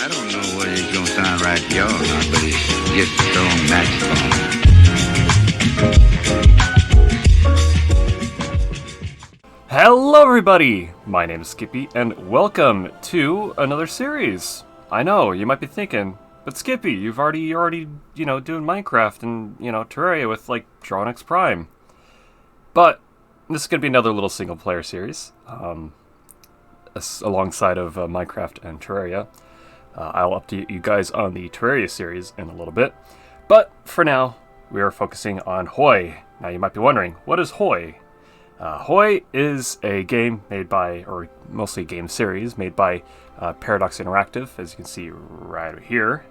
I don't know whether it's gonna sound right to y'all or not, but it's just a strong saxophone. Hello everybody! My name is Skippy, and welcome to another series. I know, you might be thinking, but Skippy, you're already, doing Minecraft and, Terraria with, Dronix Prime. But, this is going to be another little single-player series, alongside of Minecraft and Terraria. I'll update you guys on the Terraria series in a little bit. But, for now, we are focusing on Hoi. Now, you might be wondering, what is Hoi? Hoi is a game made by, or mostly a game series, made by Paradox Interactive, as you can see right here.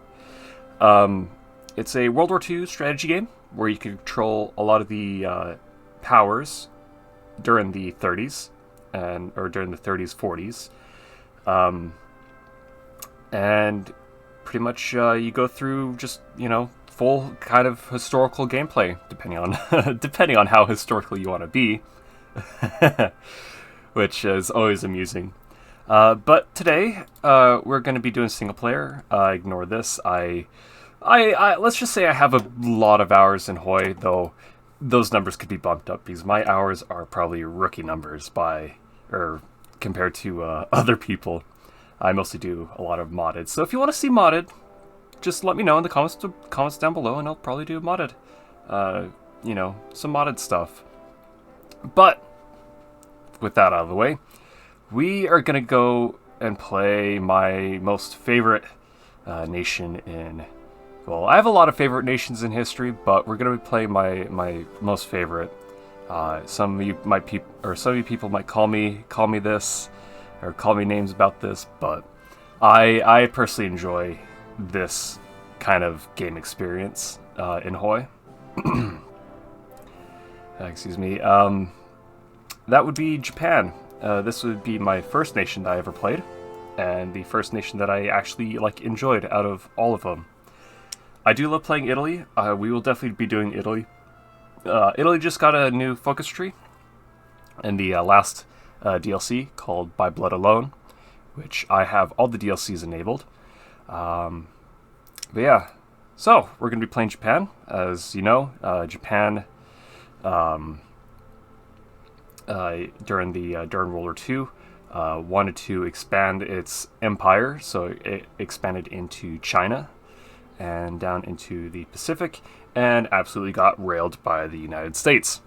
It's a World War II strategy game where you can control a lot of the powers during the 30s, or during the 30s, 40s. And pretty much you go through just, full kind of historical gameplay, depending on depending on how historical you want to be. Which is always amusing. But today, we're going to be doing single player. Ignore this. I let's just say I have a lot of hours in Hoi, though those numbers could be bumped up because my hours are probably rookie numbers compared to other people. I mostly do a lot of modded. So if you want to see modded, just let me know in the comments down below, and I'll probably do modded. Some modded stuff. But, with that out of the way, we are going to go and play my most favorite nation in... Well, I have a lot of favorite nations in history, but we're going to play my most favorite. Some of you people might call me this, or call me names about this, but I personally enjoy this kind of game experience in Hoi. Excuse me. That would be Japan. This would be my first nation that I ever played, and the first nation that I actually enjoyed out of all of them. I do love playing Italy. We will definitely be doing Italy. Italy just got a new focus tree in the last DLC called By Blood Alone, which I have all the DLCs enabled. But yeah, so we're going to be playing Japan. As you know, Japan... during World War II, wanted to expand its empire, so it expanded into China and down into the Pacific, and absolutely got railed by the United States.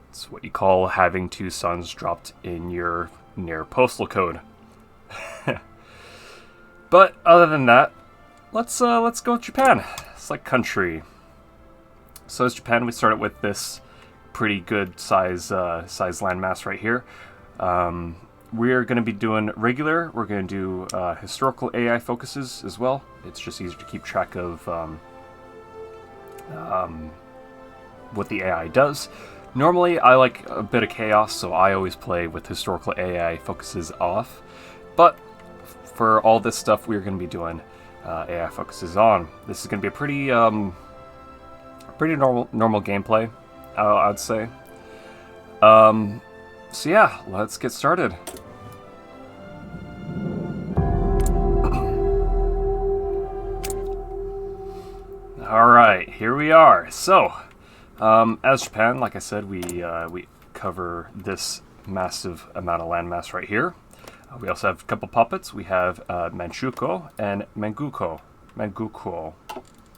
It's what you call having two suns dropped in your near postal code. But other than that, let's go with Japan. Select country. So as Japan, we started with this pretty good size landmass right here. We're going to be doing regular. We're going to do historical AI focuses as well. It's just easier to keep track of what the AI does. Normally, I like a bit of chaos, so I always play with historical AI focuses off. But for all this stuff, we're going to be doing AI focuses on. This is going to be a pretty normal gameplay, I'd say. So yeah, let's get started. Alright, here we are. So, as Japan, like I said, we cover this massive amount of landmass right here. We also have a couple puppets. We have Manchukuo and Mangukuo.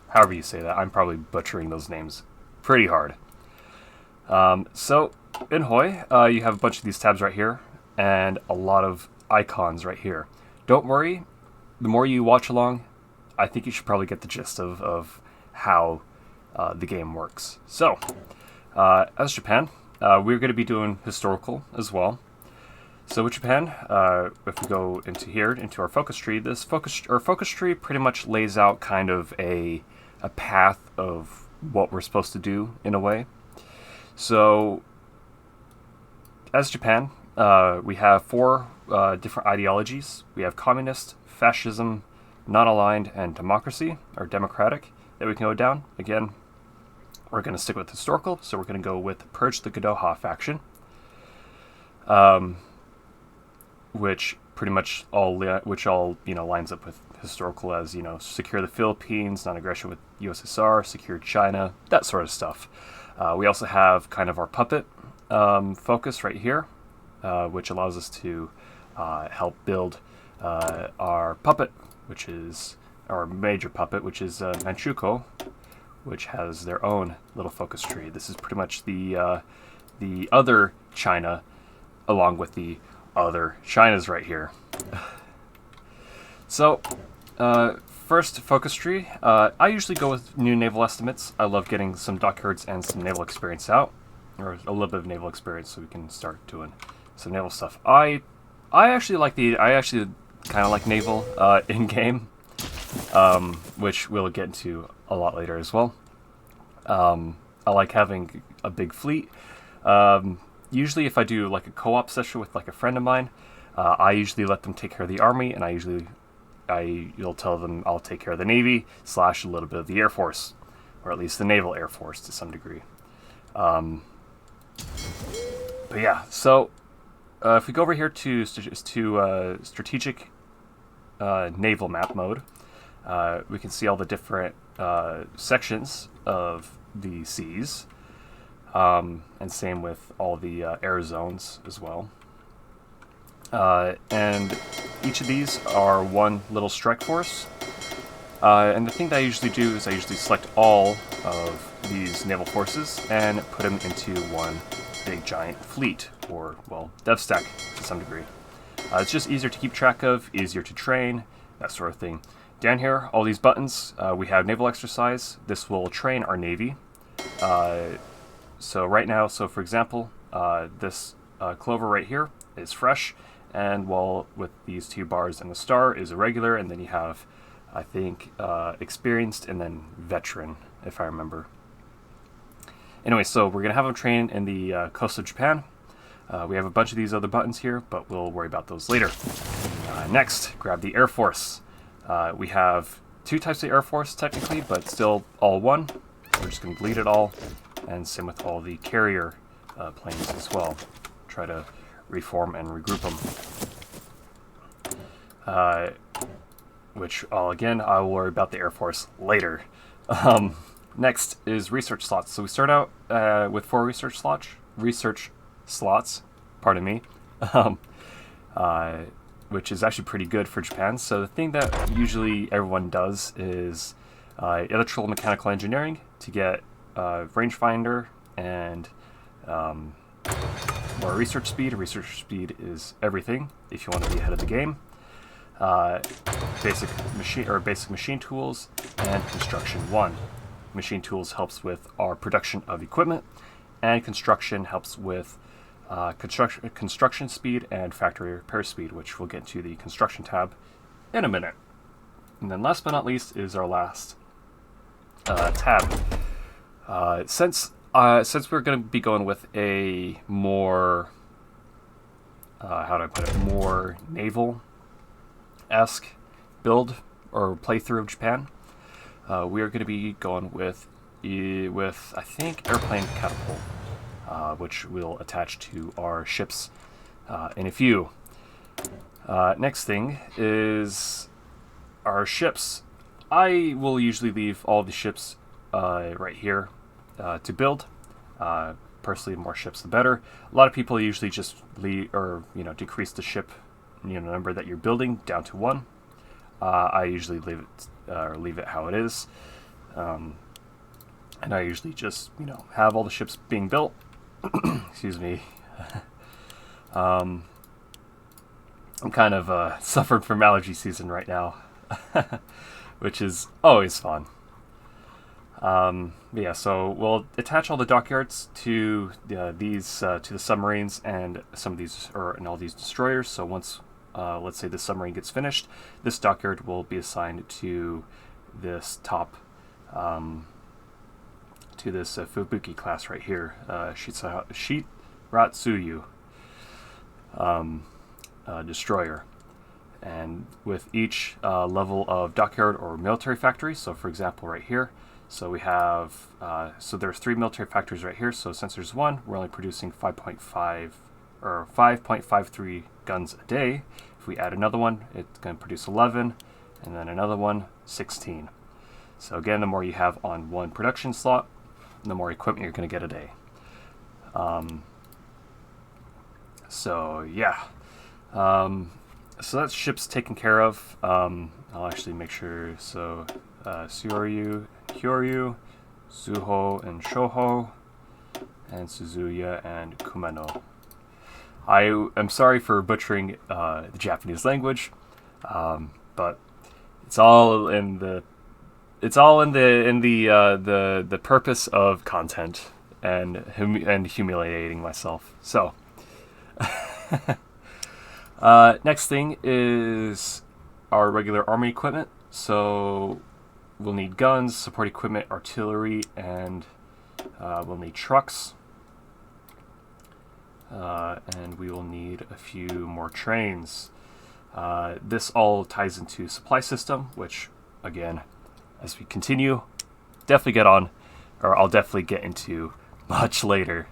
However you say that. I'm probably butchering those names pretty hard. So, in Hoi, you have a bunch of these tabs right here, and a lot of icons right here. Don't worry, the more you watch along, I think you should probably get the gist of how the game works. So, as Japan, we're going to be doing historical as well. So with Japan, if we go into here, into our focus tree, our focus tree pretty much lays out kind of a path of what we're supposed to do in a way. So, as Japan, we have four different ideologies. We have communist, fascism, non-aligned, and democracy, or democratic, that we can go down. Again, we're going to stick with historical, so we're going to go with Purge the Gadoha faction. Which pretty much all lines up with historical, as secure the Philippines, non-aggression with USSR, secure China, that sort of stuff. We also have kind of our puppet focus right here, which allows us to help build our puppet, which is our major puppet, which is Manchukuo, which has their own little focus tree. This is pretty much the other China, along with the other Chinas right here. So, first focus tree. I usually go with new naval estimates. I love getting some dockyards and some naval experience out, or a little bit of naval experience, so we can start doing some naval stuff. I actually kind of like naval in game, which we'll get into a lot later as well. I like having a big fleet. Usually if I do like a co-op session with like a friend of mine, I usually let them take care of the army, and you'll tell them I'll take care of the Navy / a little bit of the Air Force, or at least the Naval Air Force to some degree. But yeah, so if we go over here to strategic naval map mode, we can see all the different sections of the seas. And same with all the air zones as well. And each of these are one little strike force. And the thing that I usually do is I usually select all of these naval forces and put them into one big giant fleet, or, well, dev stack to some degree. It's just easier to keep track of, easier to train, that sort of thing. Down here, all these buttons, we have naval exercise. This will train our Navy. So right now, for example, this clover right here is fresh, and while with these 2 bars and the star is irregular, and then you have, I think, experienced and then veteran, if I remember. Anyway, so we're going to have them train in the coast of Japan. We have a bunch of these other buttons here, but we'll worry about those later. Next, grab the Air Force. We have 2 types of Air Force technically, but still all one. We're just going to delete it all. And same with all the carrier planes as well. Try to reform and regroup them. Which, again, I will worry about the Air Force later. Next is research slots. So we start out with 4 research slots, pardon me, which is actually pretty good for Japan. So the thing that usually everyone does is electrical mechanical engineering to get rangefinder and more research speed. Research speed is everything if you want to be ahead of the game. Basic machine tools and construction 1. Machine tools helps with our production of equipment, and construction helps with construction speed and factory repair speed, which we'll get to the construction tab in a minute. And then last but not least is our last tab. Since we're going to be going with a more, more naval-esque build or playthrough of Japan, we are going to be going with I think airplane catapult, which we'll attach to our ships in a few. Next thing is our ships. I will usually leave all the ships right here to build. Personally, the more ships the better. A lot of people usually just decrease the ship number that you're building down to 1. I usually leave it how it is, and I usually just have all the ships being built. Excuse me. I'm kind of suffering from allergy season right now, which is always fun. Yeah, so we'll attach all the dockyards to to the submarines and some of these, and all these destroyers. So once, let's say the submarine gets finished, this dockyard will be assigned to this top, to this Fubuki class right here, Shiratsuyu destroyer. And with each level of dockyard or military factory, so for example right here, so we have, so there's 3 military factories right here. So since there's 1, we're only producing 5.53 guns a day. If if we add another one, it's going to produce 11, and then another one, 16. So again, the more you have on one production slot, the more equipment you're going to get a day. So yeah, so that ship's taken care of. I'll actually make sure. So Suoryu, Hyoryu, Suho, and Shoho, and Suzuya and Kumeno. I am sorry for butchering the Japanese language, but it's all in the the purpose of content and humiliating myself. So next thing is our regular army equipment. So we'll need guns, support equipment, artillery, and we'll need trucks. And we will need a few more trains. This all ties into supply system, which, again, as we continue, I'll definitely get into much later.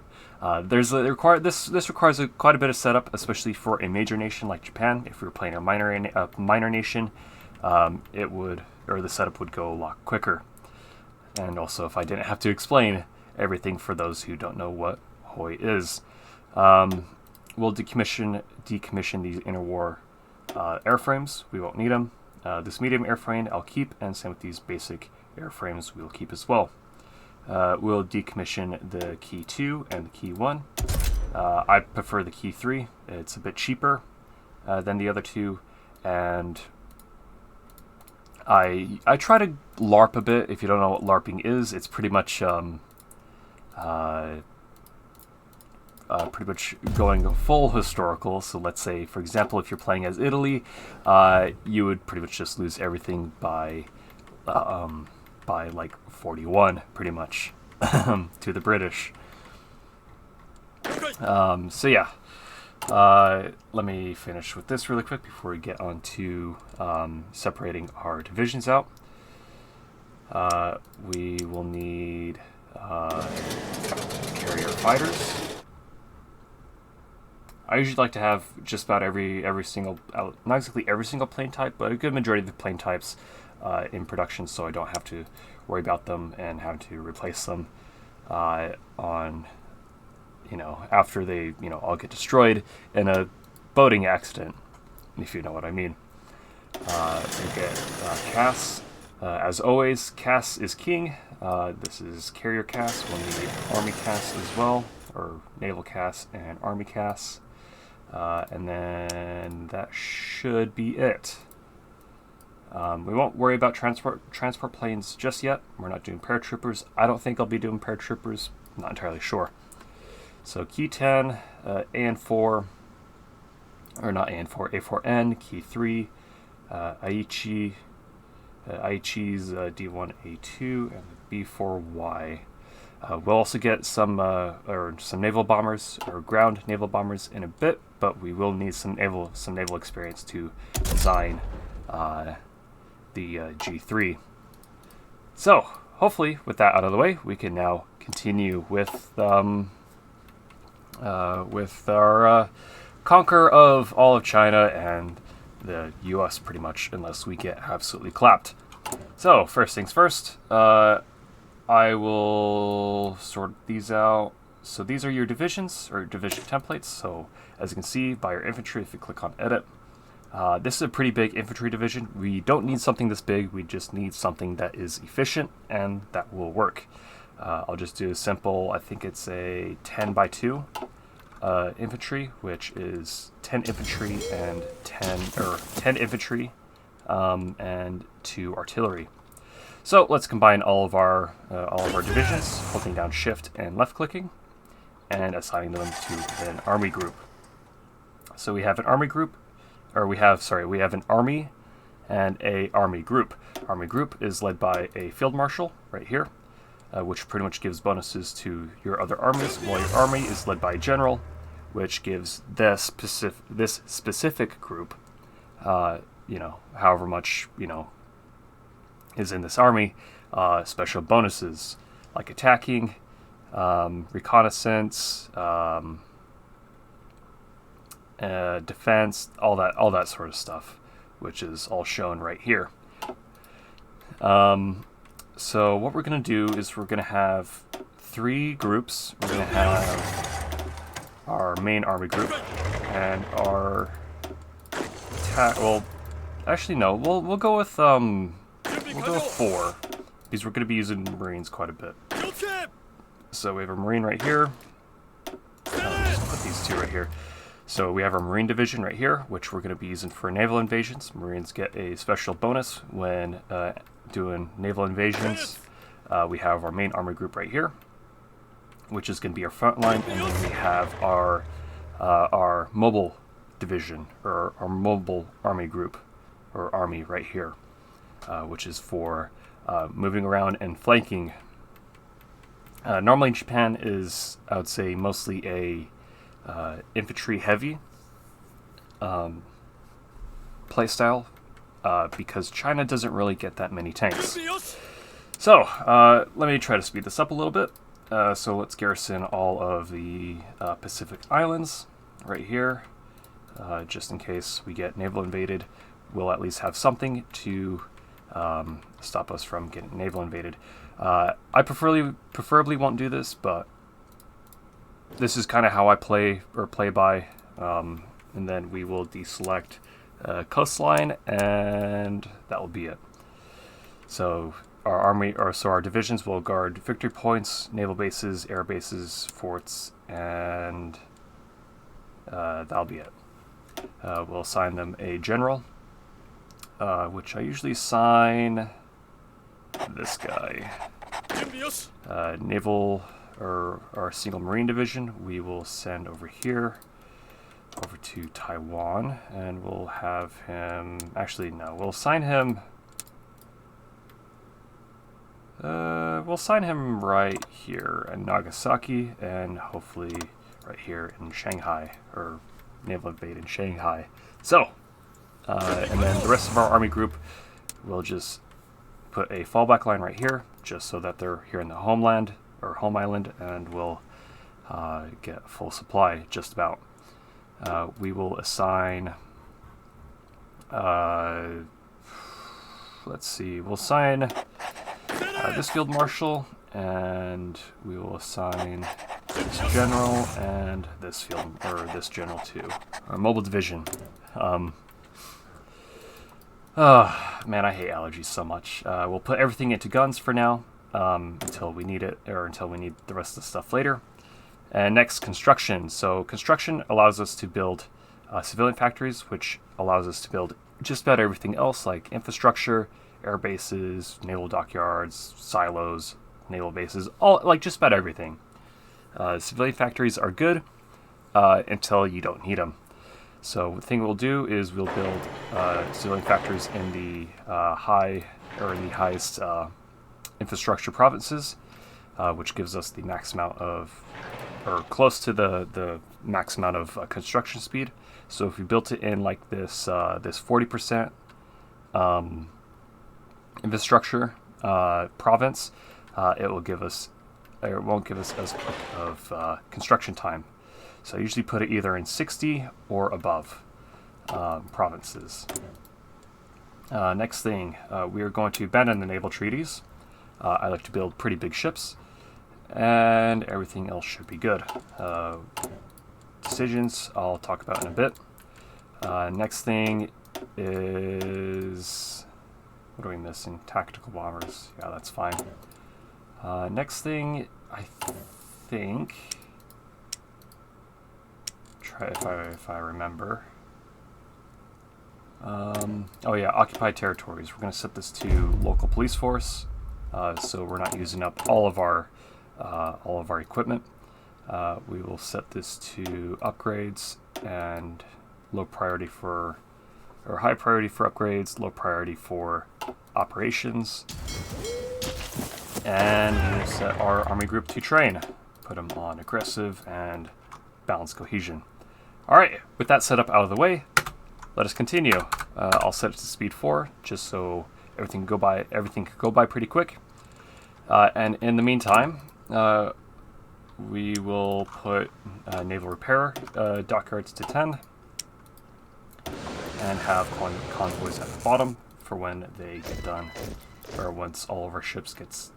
This requires quite a bit of setup, especially for a major nation like Japan. If we were playing a minor nation, the setup would go a lot quicker. And also, if I didn't have to explain everything for those who don't know what Hoi is. We'll decommission these interwar airframes. We won't need them. This medium airframe I'll keep, and same with these basic airframes we'll keep as well. We'll decommission the Key 2 and the Key 1. I prefer the Key 3. It's a bit cheaper than the other two, and I try to LARP a bit. If you don't know what LARPing is, it's pretty much going full historical. So let's say, for example, if you're playing as Italy, you would pretty much just lose everything by like 41, pretty much, to the British. So yeah, let me finish with this really quick before we get on to separating our divisions out. We will need carrier fighters. I usually like to have just about every single, not exactly every single plane type, but a good majority of the plane types in production, so I don't have to worry about them and have to replace them after they, all get destroyed in a boating accident, if you know what I mean. We get CAS. As always, CAS is king. This is carrier CAS. We'll need army CAS as well, or naval CAS and army CAS. And then that should be it. We won't worry about transport planes just yet. We're not doing paratroopers. I don't think I'll be doing paratroopers. Not entirely sure. So Key 10, AN4, or not AN4, A4N, Key 3, Aichi's D1, A2, and B4Y. We'll also get some naval bombers or ground naval bombers in a bit, but we will need some naval experience to design the G3. So hopefully, with that out of the way, we can now continue with our conquer of all of China and the U.S. pretty much, unless we get absolutely clapped. So first things first. I will sort these out. So these are your divisions, or division templates. So as you can see by your infantry, if you click on edit, this is a pretty big infantry division. We don't need something this big, we just need something that is efficient and that will work. I'll just do a simple, I think it's a 10 by 2 infantry, which is 10 infantry and 10 infantry and 2 artillery. So let's combine all of our divisions, holding down Shift and left clicking, and assigning them to an army group. So we have an army group, we have an army and a army group. Army group is led by a field marshal right here, which pretty much gives bonuses to your other armies, while your army is led by a general, which gives this specific group, however much, is in this army, special bonuses like attacking, reconnaissance, defense, all that sort of stuff, which is all shown right here. So what we're going to do is we're going to have 3 groups. We're going to have our main army group and our attack. Well, actually no. We'll go with 4 because we're going to be using Marines quite a bit. So we have a Marine right here. Just put these 2 right here. So we have our Marine Division right here, which we're going to be using for naval invasions. Marines get a special bonus when doing naval invasions. We have our main army group right here, which is going to be our front line, and then we have our mobile division, or our mobile army group, or army right here, which is for moving around and flanking. Normally Japan is, I would say, mostly a infantry heavy playstyle, because China doesn't really get that many tanks. So let me try to speed this up a little bit. So let's garrison all of the Pacific Islands right here, just in case we get naval invaded. We'll at least have something to stop us from getting naval invaded. I preferably won't do this, but this is kind of how I play by, and then we will deselect coastline, and that will be it. So our divisions will guard victory points, naval bases, air bases, forts, and that'll be it. We'll assign them a general, which I usually assign this guy. Naval or our single Marine division we will send over here, over to Taiwan, and we'll have him, actually no, we'll assign him right here in Nagasaki, and hopefully right here in Shanghai, or naval invade in Shanghai. So and then the rest of our army group will just put a fallback line right here, just so that they're here in the homeland, or home island, and we'll get full supply just about. We will assign, let's see, we'll assign this field marshal, and we will assign this general and this field, or this general too. Our mobile division. Man, I hate allergies so much. We'll put everything into guns for now, until we need it, or until we need the rest of the stuff later. And next, construction. So construction allows us to build civilian factories, which allows us to build just about everything else, like infrastructure, air bases, naval dockyards, silos, naval bases, all, like just about everything. Civilian factories are good until you don't need them. So the thing we'll do is we'll build civilian factories in the highest infrastructure provinces, which gives us the max amount of, or close to the max amount of construction speed. So if we built it in like this 40% infrastructure province, it won't give us as quick of construction time. So I usually put it either in 60 or above provinces. Next thing, we are going to abandon the naval treaties. I like to build pretty big ships, and everything else should be good. Decisions I'll talk about in a bit. Next thing is, what are we missing? Tactical bombers. Yeah, that's fine. Next thing, I think, if I remember. Oh yeah, occupied territories. We're going to set this to local police force, so we're not using up all of our equipment. We will set this to upgrades and low priority for, or high priority for upgrades, low priority for operations. And we'll set our army group to train. Put them on aggressive and balanced cohesion. Alright, with that setup out of the way, let us continue. I'll set it to speed 4, just so everything could go by pretty quick. And in the meantime, we will put naval repair dockyards to 10, and have convoys at the bottom for when they get done, or once all of our ships gets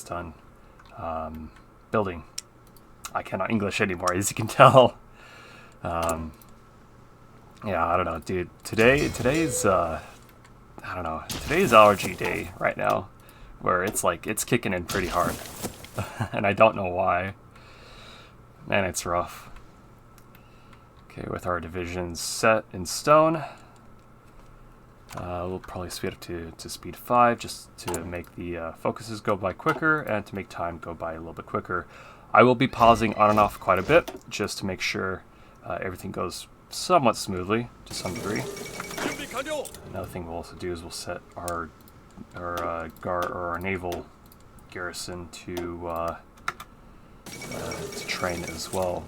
done building. I cannot English anymore, as you can tell. Yeah, I don't know, dude. Today's allergy day right now, where it's like it's kicking in pretty hard, and I don't know why. Man, it's rough. Okay, with our divisions set in stone, we'll probably speed up to speed 5 just to make the focuses go by quicker and to make time go by a little bit quicker. I will be pausing on and off quite a bit just to make sure everything goes somewhat smoothly to some degree. Another thing we'll also do is we'll set our naval garrison to train as well.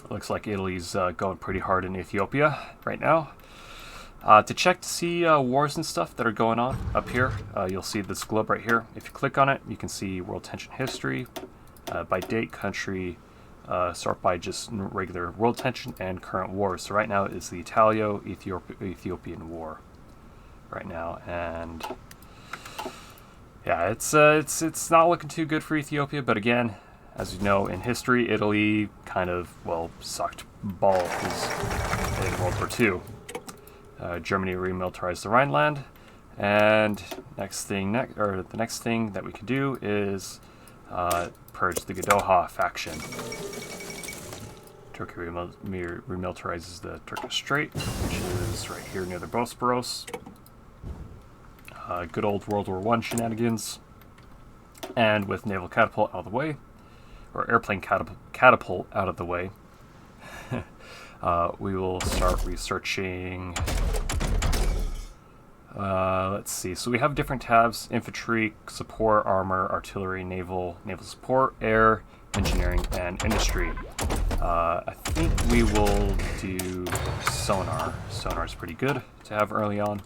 It looks like Italy's going pretty hard in Ethiopia right now. To check to see wars and stuff that are going on up here, you'll see this globe right here. If you click on it, you can see world tension history, by date, country, sort by just regular world tension and current wars. So right now is the Italo-Ethiopian war right now, and yeah, it's not looking too good for Ethiopia. But again, as you know, in history, Italy kind of, well, sucked balls in World War II. Germany remilitarized the Rhineland, and the next thing that we can do is purge the Gadoha faction. Turkey remilitarizes the Turkish Strait, which is right here near the Bosporus. Good old World War I shenanigans. And with naval catapult out of the way, or airplane catapult out of the way, we will start researching. Let's see. So we have different tabs: infantry, support, armor, artillery, naval support, air, engineering, and industry. I think we will do sonar. Sonar is pretty good to have early on.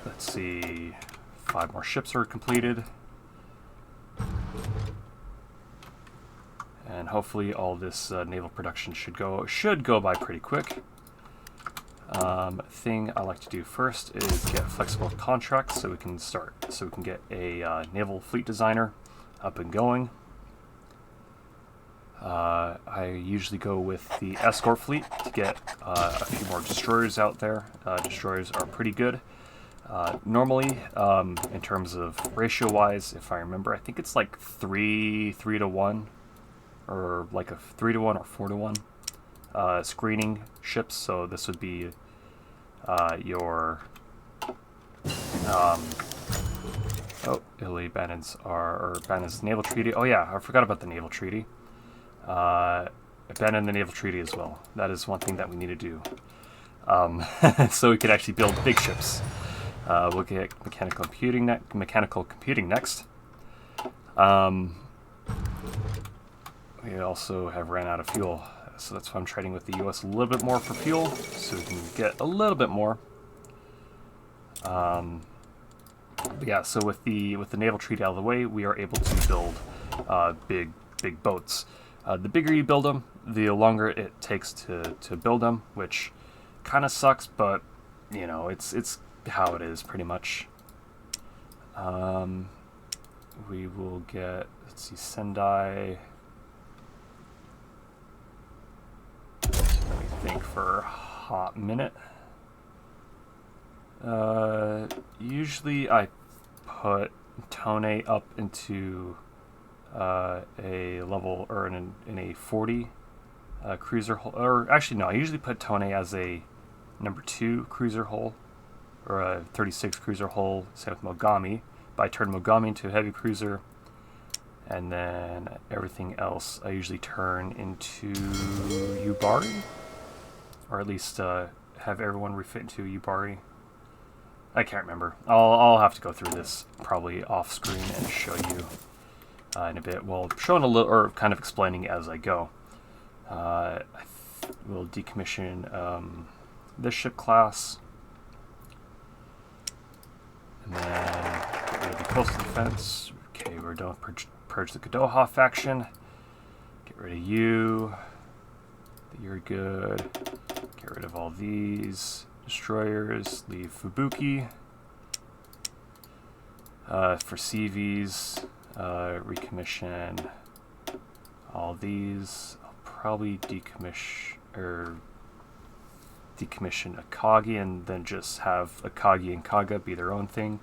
Let's see. 5 more ships are completed. And hopefully all this naval production should go by pretty quick. Thing I like to do first is get flexible contracts so we can get a naval fleet designer up and going. I usually go with the escort fleet to get a few more destroyers out there. Destroyers are pretty good. Normally, in terms of ratio-wise, if I remember, I think it's like 3 to 1, or like a 3 to 1 or 4 to 1 screening ships. So this would be your Italy abandons naval treaty. Oh yeah, I forgot about the naval treaty. Abandon the naval treaty as well. That is one thing that we need to do. So we could actually build big ships. We'll get mechanical computing next. We also have ran out of fuel, so that's why I'm trading with the U.S. a little bit more for fuel, so we can get a little bit more. But yeah, so with the naval treaty out of the way, we are able to build big boats. The bigger you build them, the longer it takes to build them, which kind of sucks, but you know, it's how it is pretty much. We will get, let's see, Sendai. Let me think for a hot minute. Usually I put Tone up into a level, or in a 40 cruiser hull, or actually no, I usually put Tone as a number 2 cruiser hull, or a 36 cruiser hull. Same with Mogami, but I turn Mogami into a heavy cruiser, and then everything else I usually turn into Yubari, or at least have everyone refit into Yubari. I can't remember. I'll have to go through this probably off screen and show you in a bit. Well, showing a little, or kind of explaining as I go. We'll decommission this ship class, and then get rid of the coastal defense. Okay, we're done with purge the Kadoha faction. Get rid of you. You're good. Get rid of all these destroyers. Leave Fubuki. For CVs, recommission all these. I'll probably decommission Akagi and then just have Akagi and Kaga be their own thing.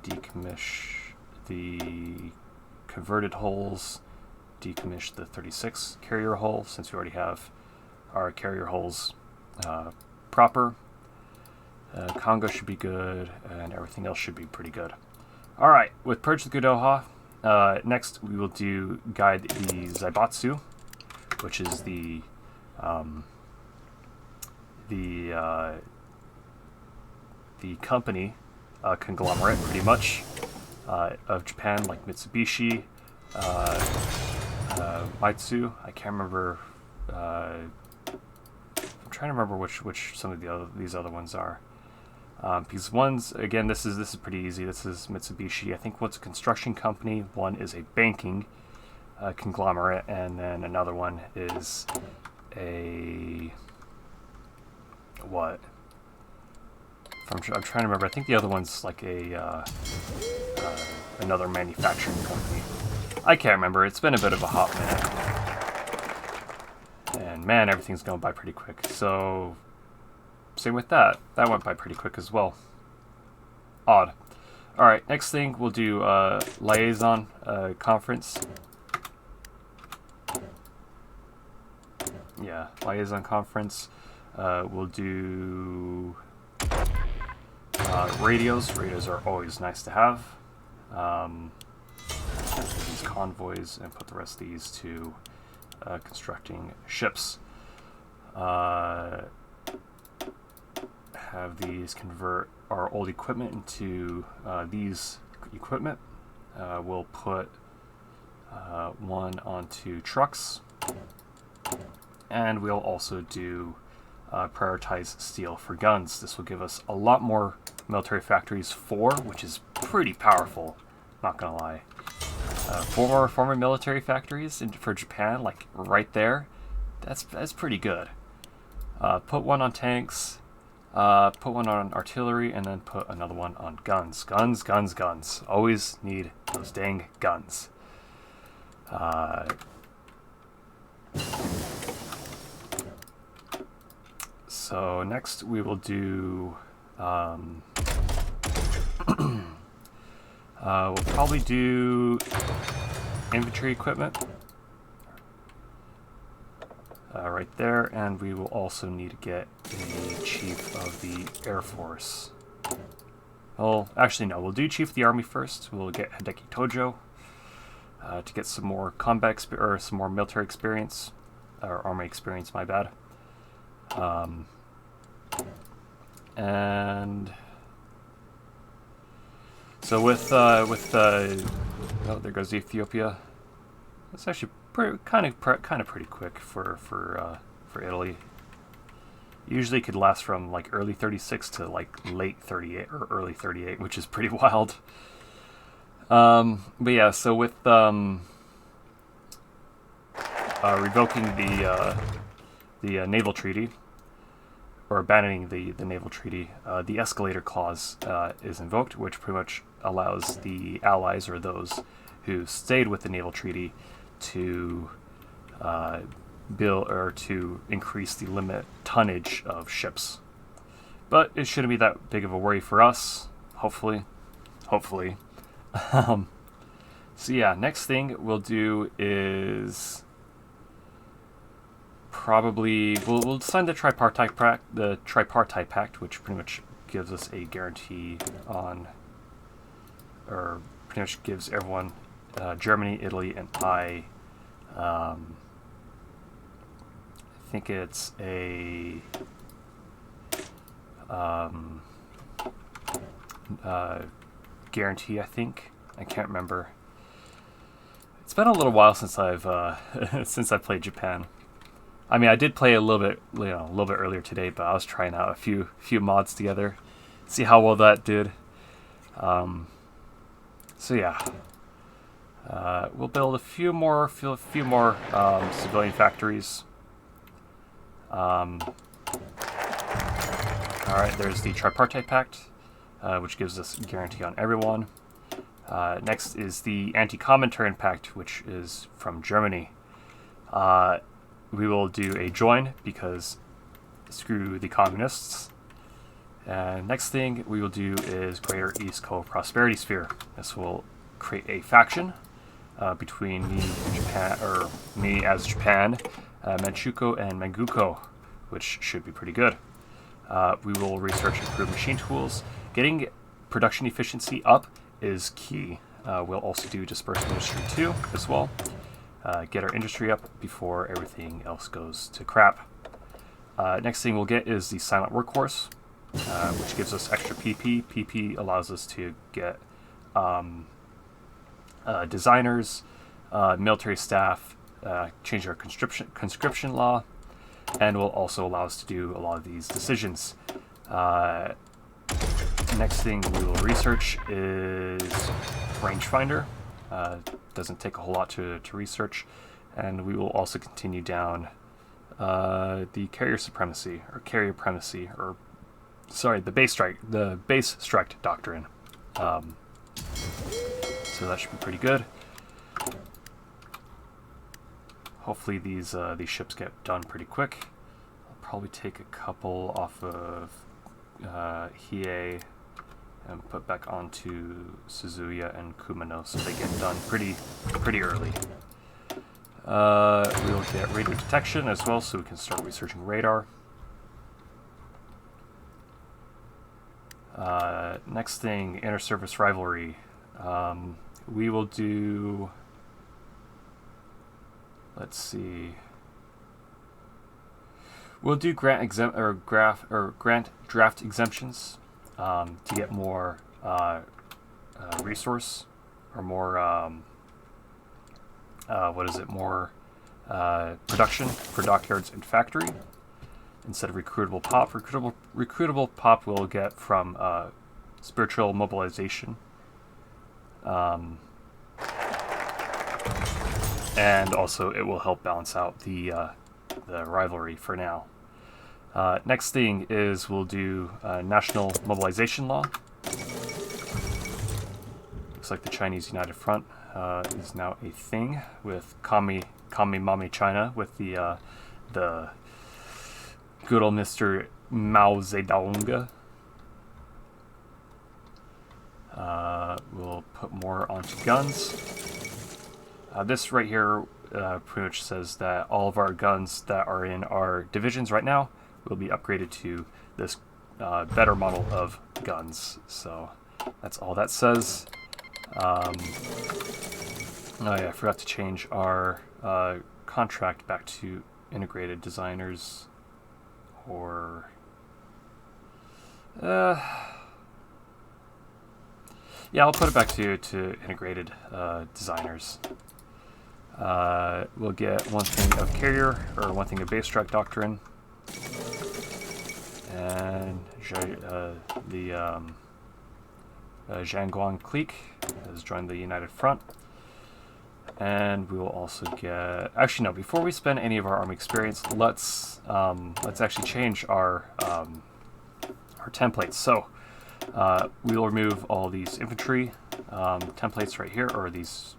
Decommission the converted hulls. Decommission the 36 carrier hull since we already have our carrier hulls proper. Congo should be good, and everything else should be pretty good. Alright, with Purge the Gudoha, next we will do Guide the Zaibatsu, which is the company conglomerate, pretty much, of Japan, like Mitsubishi, Maitsu. I can't remember. I'm trying to remember which some of these other ones are. Because one's, again, this is pretty easy. This is Mitsubishi. I think one's a construction company, one is a banking conglomerate, and then another one is a what? I'm trying to remember. I think the other one's like a another manufacturing company. I can't remember. It's been a bit of a hot minute, and man, everything's going by pretty quick. So. Same with that. That went by pretty quick as well. Odd. Alright, next thing we'll do liaison conference. Yeah, liaison conference. We'll do radios. Radios are always nice to have. These convoys and put the rest of these to constructing ships. Have these convert our old equipment into these equipment. We'll put one onto trucks, and we'll also do prioritize steel for guns. This will give us a lot more military factories 4, which is pretty powerful, not gonna lie. 4 more military factories for Japan, like right there. That's pretty good. Put one on tanks. Put one on artillery, and then put another one on guns. Guns, guns, guns. Always need those dang guns. So next we will do... we'll probably do infantry equipment. Right there, and we will also need to get the Chief of the Air Force. Well, actually no, we'll do Chief of the Army first. We'll get Hideki Tojo to get some more combat or some more military experience, or army experience, my bad. And so with oh, there goes Ethiopia. That's actually kind of pretty quick for Italy. Usually could last from like early 36 to like late 38 or early 38, which is pretty wild. But yeah, so with revoking the naval treaty, or abandoning the naval treaty, the escalator clause is invoked, which pretty much allows the allies, or those who stayed with the naval treaty, to build or to increase the limit tonnage of ships. But it shouldn't be that big of a worry for us, hopefully. So yeah, next thing we'll do is probably we'll sign the tripartite pact, which pretty much gives us a guarantee on, or pretty much gives everyone, Germany, Italy, and I think it's a guarantee. I can't remember. It's been a little while since I've played Japan. I mean, I did play a little bit earlier today, but I was trying out a few mods together, see how well that did. So yeah, we'll build a few more civilian factories. Alright, there's the Tripartite Pact, which gives us a guarantee on everyone. Next is the Anti-Comintern Pact, which is from Germany. We will do a join because screw the communists. And next thing we will do is Greater East Co-Prosperity Sphere. This will create a faction between me and Japan, or me as Japan, Manchukuo and Manchukuo, which should be pretty good. We will research improved machine tools. Getting production efficiency up is key. We'll also do dispersed industry 2 as well. Get our industry up before everything else goes to crap. Next thing we'll get is the silent workforce, which gives us extra PP. PP allows us to get designers, military staff, change our conscription law, and will also allow us to do a lot of these decisions. Next thing we will research is rangefinder. Doesn't take a whole lot to research, and we will also continue down the carrier supremacy or carrier primacy, or sorry, the base strike doctrine. So that should be pretty good. Hopefully these ships get done pretty quick. I'll probably take a couple off of Hiei and put back onto Suzuya and Kumano so they get done pretty early. We'll get radio detection as well, so we can start researching radar. Next thing, inter-service rivalry. We will do. Let's see. We'll do grant draft exemptions to get more resource, or more more production for dockyards and factory instead of recruitable pop. Recruitable pop we'll get from spiritual mobilization. And also it will help balance out the rivalry for now. Next thing is we'll do national mobilization law. Looks like the Chinese United Front is now a thing with Kami Mami China with the good old Mr. Mao Zedong. We'll put more onto guns. This right here pretty much says that all of our guns that are in our divisions right now will be upgraded to this better model of guns. So that's all that says. Oh yeah, I forgot to change our contract back to integrated designers, or yeah, I'll put it back to integrated designers. We'll get one thing of carrier, or one thing of base strike doctrine, and the Zhangguang clique has joined the United Front. And we will also get, actually no, before we spend any of our army experience, let's actually change our templates. So we will remove all these infantry templates right here, or these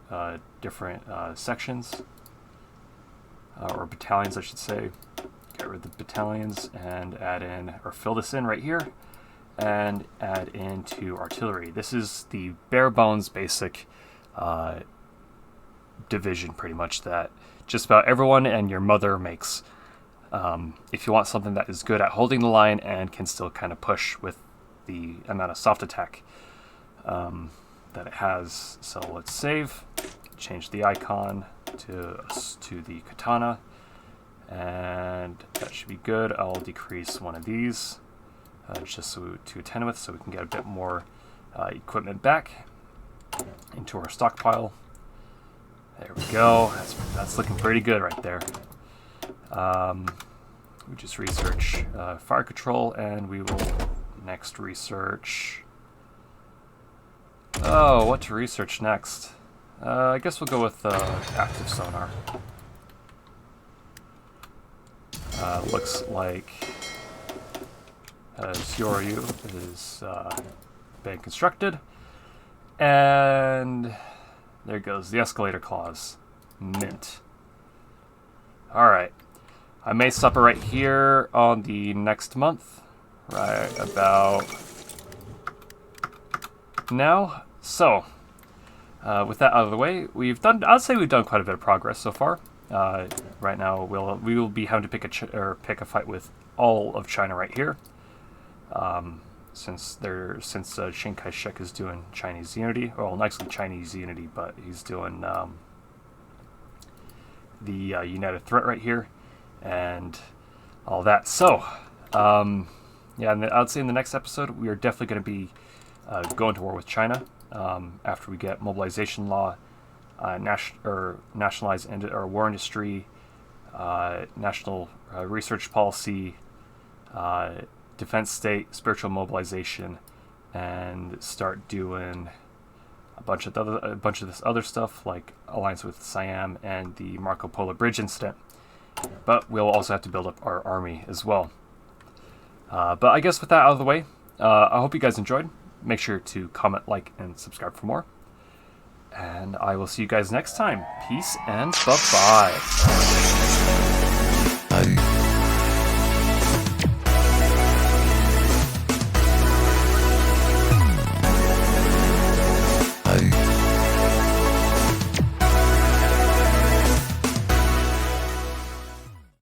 different sections, or battalions I should say. Get rid of the battalions and add in, or fill this in right here, and add into artillery. This is the bare bones basic division, pretty much, that just about everyone and your mother makes. If you want something that is good at holding the line and can still kind of push with the amount of soft attack that it has. So let's save, change the icon to the katana, and that should be good. I'll decrease one of these just so to attend with, so we can get a bit more equipment back into our stockpile. There we go. That's looking pretty good right there. We just research fire control, and we will next research. Oh, what to research next? I guess we'll go with active sonar. Looks like Xioryu is being constructed. And there goes the escalator clause. Mint. Alright. I may stop it right here on the next month. Right about now. So, with that out of the way, I'd say we've done quite a bit of progress so far. Right now, we will be having to pick a fight with all of China right here. Since Chiang Kai-shek is doing Chinese unity, well, not actually Chinese unity, but he's doing the united threat right here, and all that. So, yeah, and I'd say in the next episode we are definitely going to be going to war with China after we get mobilization law, nationalize our war industry, national research policy, defense state, spiritual mobilization, and start doing a bunch of this other stuff like alliance with Siam and the Marco Polo Bridge incident. But we'll also have to build up our army as well. But I guess with that out of the way, I hope you guys enjoyed. Make sure to comment, like, and subscribe for more. And I will see you guys next time. Peace and bye-bye.